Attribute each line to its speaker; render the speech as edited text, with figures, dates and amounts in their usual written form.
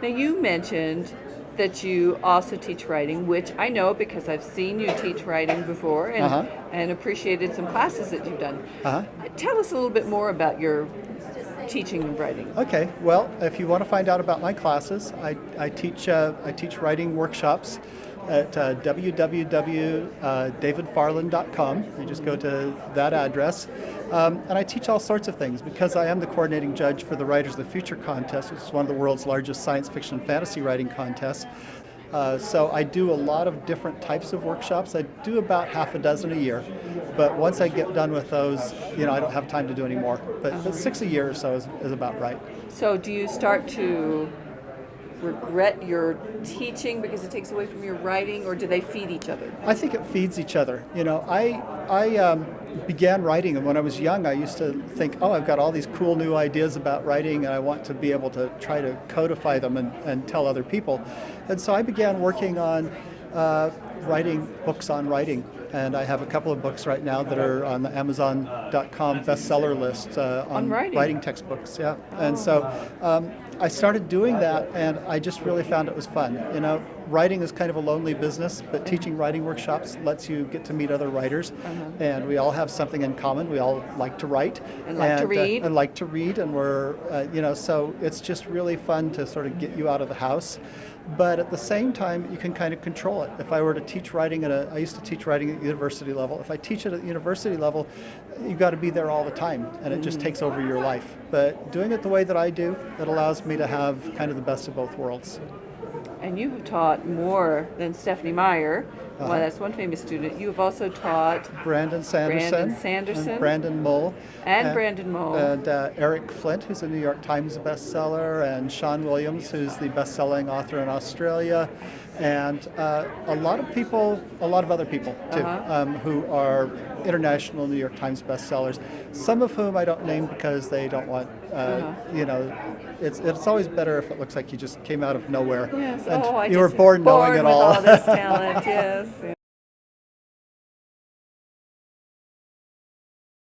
Speaker 1: Now, you mentioned that you also teach writing, which I know because I've seen you teach writing before and appreciated some classes that you've done. Tell us a little bit more about your teaching of writing.
Speaker 2: Okay, well, if you want to find out about my classes, I teach writing workshops at www.davidfarland.com. You just go to that address. And I teach all sorts of things because I am the coordinating judge for the Writers of the Future contest, which is one of the world's largest science fiction and fantasy writing contests. So I do a lot of different types of workshops. I do about half a dozen a year, but once I get done with those, I don't have time to do any more. But 6 a year or so is about right.
Speaker 1: So do you start to regret your teaching because it takes away from your writing, or do they feed each other?
Speaker 2: I think it feeds each other. I began writing, and when I was young, I used to think, oh, I've got all these cool new ideas about writing, and I want to be able to try to codify them and tell other people. And so I began working on writing books on writing. And I have a couple of books right now that are on the Amazon.com bestseller list on writing textbooks. Yeah, and so I started doing that, and I just really found it was fun. Writing is kind of a lonely business, but teaching writing workshops lets you get to meet other writers, and we all have something in common. We all like to write
Speaker 1: and like to read,
Speaker 2: and we're so it's just really fun to sort of get you out of the house. But at the same time, you can kind of control it. If I were to teach writing I used to teach writing at university level. If I teach it at university level, you've got to be there all the time, and it just takes over your life. But doing it the way that I do, it allows me to have kind of the best of both worlds.
Speaker 1: And you have taught more than Stephanie Meyer. Well, that's one famous student. You have also taught
Speaker 2: Brandon Sanderson,
Speaker 1: and
Speaker 2: Brandon Mull,
Speaker 1: and
Speaker 2: Eric Flint, who's a New York Times bestseller, and Sean Williams, who's the best-selling author in Australia, and a lot of other people too, who are international New York Times bestsellers. Some of whom I don't name because they don't want, It's always better if it looks like you just came out of nowhere
Speaker 1: yes.
Speaker 2: and
Speaker 1: you
Speaker 2: were born knowing it all.
Speaker 1: With all this talent, yes.